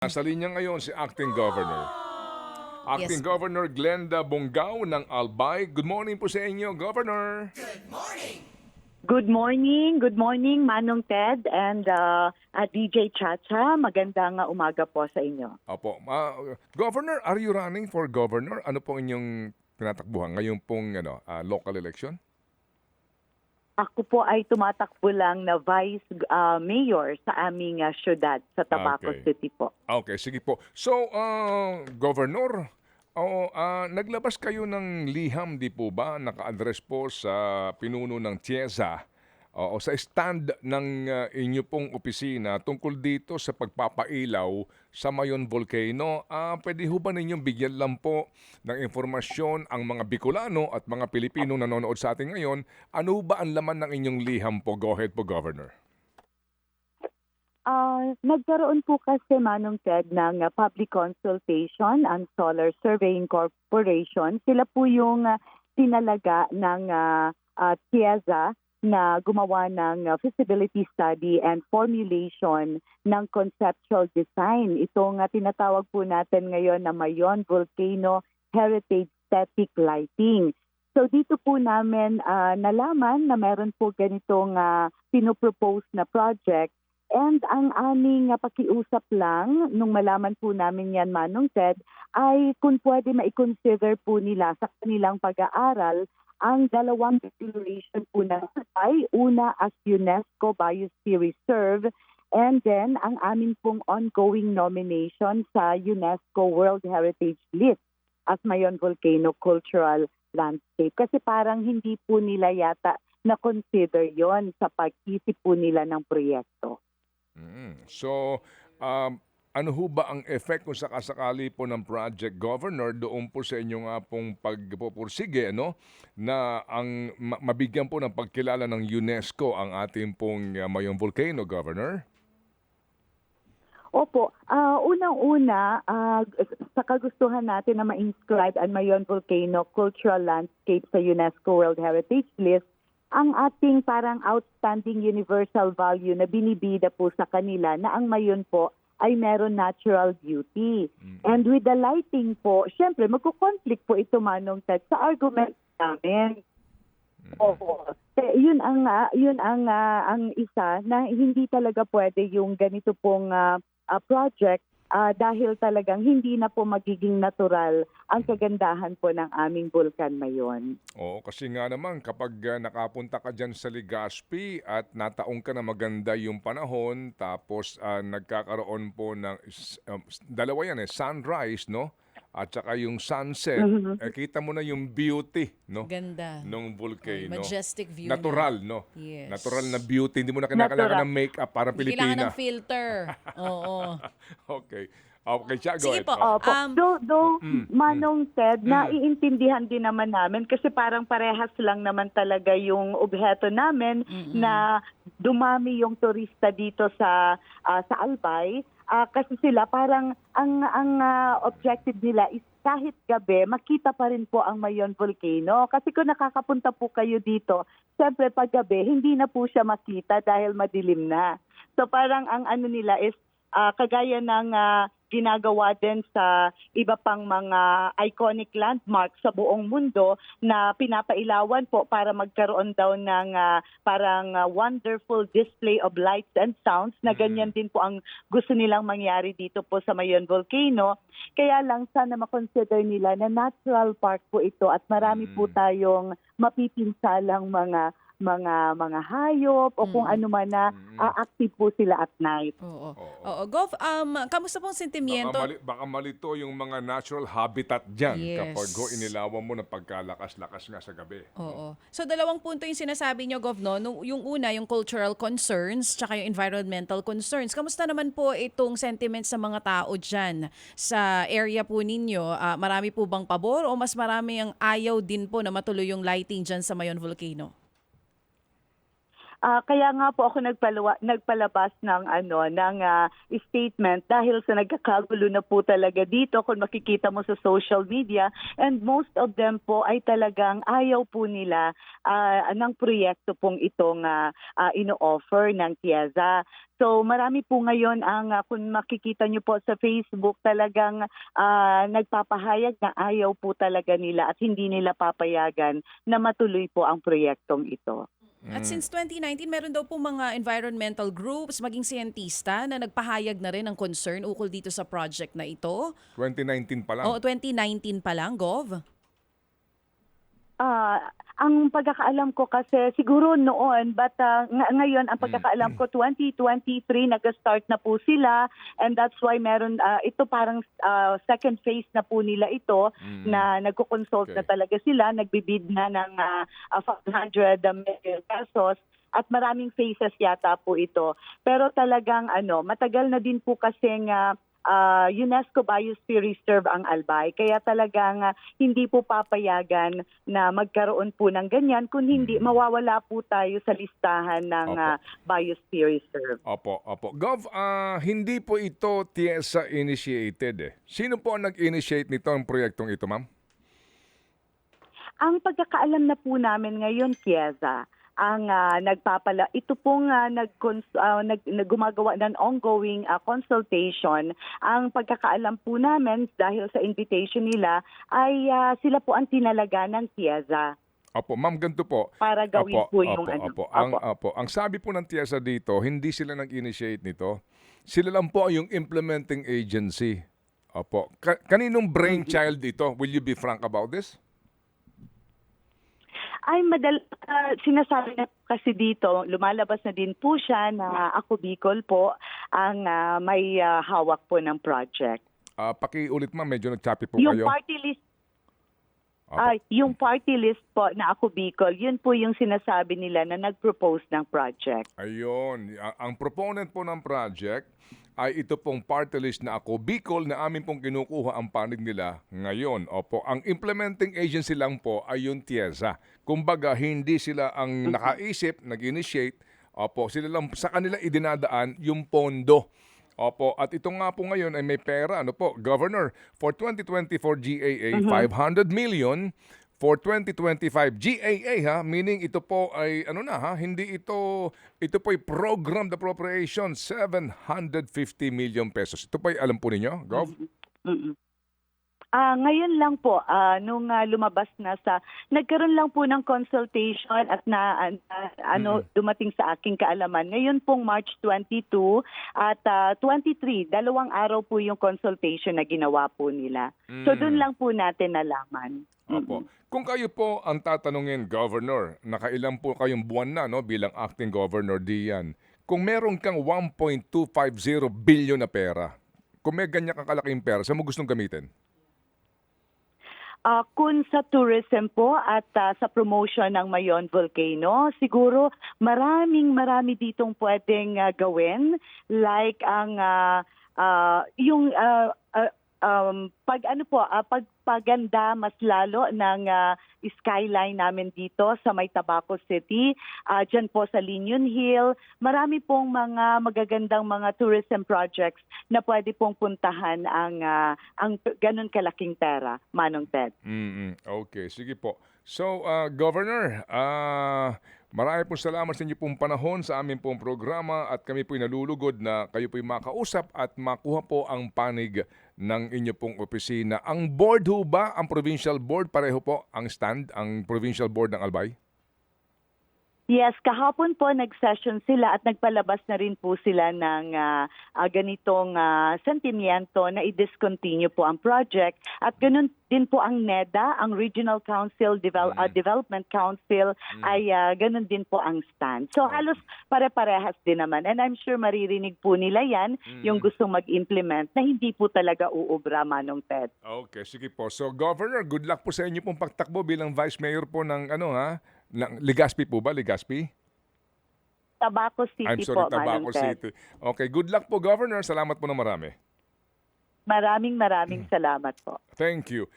Nasa linya ngayon si Acting Governor. Acting Yes. Governor Glenda Bongao ng Albay. Good morning po sa inyo, Governor. Good morning Manong Ted and DJ Chacha. Magandang umaga po sa inyo. Opo. Governor, are you running for governor? Ano po inyong tinatakbuhan ngayon pong local election? Ako po ay tumatakbo lang na Vice Mayor sa aming syudad sa Tabaco Okay. City po. Okay, sige po. So, Governor, naglabas kayo ng liham, di po ba? Naka-address po sa pinuno ng TIEZA o sa stand ng inyo pong opisina tungkol dito sa pagpapailaw sa Mayon Volcano. Pwede ho ba ninyong bigyan lang po ng informasyon ang mga Bicolano at mga Pilipino nanonood sa atin ngayon? Ano ba ang laman ng inyong liham po? Go ahead po, Governor. Nagkaroon po kasi Manong Ted ng public consultation ang Solar Surveying Corporation. Sila po yung tinalaga ng TIEZA na gumawa ng feasibility study and formulation ng conceptual design. Itong tinatawag po natin ngayon na Mayon Volcano Heritage Static Lighting. So dito po namin nalaman na meron po ganitong pinopropose na project. And ang aming pakiusap lang, nung malaman po namin yan, Manong Ted, ay kung pwede ma-consider po nila sa kanilang pag-aaral ang dalawang declaration po na ay una as UNESCO Biosphere Reserve and then ang amin pong ongoing nomination sa UNESCO World Heritage List as Mayon Volcano Cultural Landscape. Kasi parang hindi po nila yata na-consider yon sa pag-isip po nila ng proyekto. So, ano ho ba ang effect kung sakasakali po ng project, Governor, doon po sa inyo nga pong pagpupursige, na ang mabigyan po ng pagkilala ng UNESCO ang ating pong Mayon Volcano, Governor? Opo, unang-una, sa kagustuhan natin na ma-inscribe ang Mayon Volcano Cultural Landscape sa UNESCO World Heritage List, ang ating parang outstanding universal value na binibida po sa kanila na ang Mayon po ay meron natural beauty. And with the lighting po, syempre magko-conflict po ito Manong Ted sa argument namin. Oo. Yun ang isa na hindi talaga pwede yung ganito pong project dahil talagang hindi na po magiging natural ang kagandahan po ng aming Bulkan Mayon. Oo, kasi nga naman kapag nakapunta ka dyan sa Legazpi at nataong ka na maganda yung panahon, tapos nagkakaroon po ng dalawa yan sunrise, at saka yung sunset, kita mo na yung beauty, Ganda. ng volcano. Majestic view Natural, niya. Yes. Natural na beauty. Hindi mo na kailangan ng makeup para Hindi kailangan Pilipina. ng filter. Oo. Okay. Okay, siya, go Sige ahead. po. Opo. Manong Ted, naiintindihan din naman namin kasi parang parehas lang naman talaga yung obheto namin na dumami yung turista dito sa Albay. Kasi sila parang ang objective nila is kahit gabi, makita pa rin po ang Mayon Volcano. Kasi kung nakakapunta po kayo dito, siyempre pag gabi, hindi na po siya makita dahil madilim na. So parang ang ano nila is kagaya ng ginagawa din sa iba pang mga iconic landmarks sa buong mundo na pinapailawan po para magkaroon daw ng parang wonderful display of lights and sounds na ganyan din po ang gusto nilang mangyari dito po sa Mayon Volcano. Kaya lang sana makonsider nila na natural park po ito at marami po tayong mapipinsalang mga hayop o kung ano man na active po sila at night. Oo. Oo. Gov, kamusta pong sentimiento? Baka malito yung mga natural habitat dyan Yes. kapag inilawan mo ng pagkalakas-lakas nga sa gabi. Oo. So, dalawang punto yung sinasabi nyo, Gov, no? Yung una, yung cultural concerns, tsaka yung environmental concerns. Kamusta naman po itong sentiments sa mga tao dyan sa area po ninyo? Marami po bang pabor o mas marami ang ayaw din po na matuloy yung lighting dyan sa Mayon Volcano? Kaya nga po ako nagpalabas ng statement dahil sa nagkakagulo na po talaga dito kung makikita mo sa social media, and most of them po ay talagang ayaw po nila ng proyekto pong itong ino-offer ng TIEZA. So marami po ngayon ang kung makikita niyo po sa Facebook talagang nagpapahayag na ayaw po talaga nila at hindi nila papayagan na matuloy po ang proyektong ito. At since 2019, meron daw po mga environmental groups, maging siyentista na nagpahayag na rin ng concern ukol dito sa project na ito. 2019 pa lang. Oo, 2019 pa lang, Gov. Ang pagkakaalam ko kasi siguro noon, but ngayon ang pagkakaalam ko 2023 nag-start na po sila, and that's why meron ito parang second phase na po nila ito na nagko-consult na talaga sila, nagbibid na ng 500 million pesos. At maraming phases yata po ito. Pero talagang matagal na din po kasing UNESCO Biosphere Reserve ang Albay. Kaya talagang hindi po papayagan na magkaroon po ng ganyan. Kung hindi, mawawala po tayo sa listahan ng Biosphere Reserve. Opo. Gov, hindi po ito TIEZA initiated eh. Sino po ang nag-initiate nito ang proyektong ito, ma'am? Ang pagkakaalam na po namin ngayon, TIEZA, ang ito pong gumagawa ng ongoing consultation. Ang pagkakaalam po namin dahil sa invitation nila ay sila po ang tinalaga ng TIEZA. Opo, ma'am, ganito po. Para gawin po yung Ang sabi po ng TIEZA dito, hindi sila nag-initiate nito. Sila lang po yung implementing agency. Opo. Kaninong brainchild ito? Will you be frank about this? Ay sinasabi na kasi dito, lumalabas na din po siya na Ako Bicol po ang may hawak po ng project. Pakiulit, ma'am, medyo nag-choppy po Yung kayo. party list yung party list po na Ako Bicol, yun po yung sinasabi nila na nag-propose ng project. Ayun. Ang proponent po ng project ay ito pong party list na Ako Bicol na amin pong kinukuha ang panig nila ngayon. Opo, ang implementing agency lang po ay yung TIEZA. Kumbaga, hindi sila ang nakaisip, nag-initiate. Opo, sila lang sa kanila idinadaan yung pondo. Opo, at ito nga po ngayon ay may pera, Governor, for 2024 GAA, 500 million. For 2025 GAA meaning ito po ay hindi ito po ay programmed appropriation 750 million pesos. Ito po ay alam po ninyo, Gov? Ngayon lang po, nung lumabas na nagkaroon lang po ng consultation at dumating sa aking kaalaman. Ngayon pong March 22 at 23, 2 araw po yung consultation na ginawa po nila. So doon lang po natin nalaman. Opo. Kung kayo po ang tatanungin, Governor, nakailang po kayong buwan na bilang acting governor diyan. Kung meron kang 1.250 billion na pera, kung may ganyan kang kalaking pera, saan mo gustong gamitin? Kung sa tourism po at sa promotion ng Mayon Volcano, siguro marami ditong pwedeng gawin, like ang pagpaganda mas lalo ng skyline namin dito sa May Tabaco City, dyan po sa Linion Hill. Marami pong mga magagandang mga tourism projects na pwede pong puntahan ang ganun kalaking pera, Manong Ted. Okay, sige po. So, Governor, marami pong salamat sa inyo pong panahon sa aming pong programa at kami po'y nalulugod na kayo po'y makausap at makuha po ang panig ng inyo pong opisina. Ang board ho ba, ang provincial board, pareho po ang stand, ang provincial board ng Albay? Yes, kahapon po nag-session sila at nagpalabas na rin po sila ng ganitong sentimiento na i-discontinue po ang project. At ganun din po ang NEDA, ang Regional Council, Development Council, ay ganun din po ang stand. So halos pare-parehas din naman. And I'm sure maririnig po nila yan, yung gustong mag-implement na hindi po talaga uubra, Manong Ted. Okay, sige po. So Governor, good luck po sa inyo pong pagtakbo bilang Vice Mayor po ng Legazpi po ba? Legazpi? Tabaco City I'm sorry, po, Tabaco Manong Ted. City. Okay, good luck po, Governor. Salamat po na marami. Maraming salamat po. Thank you.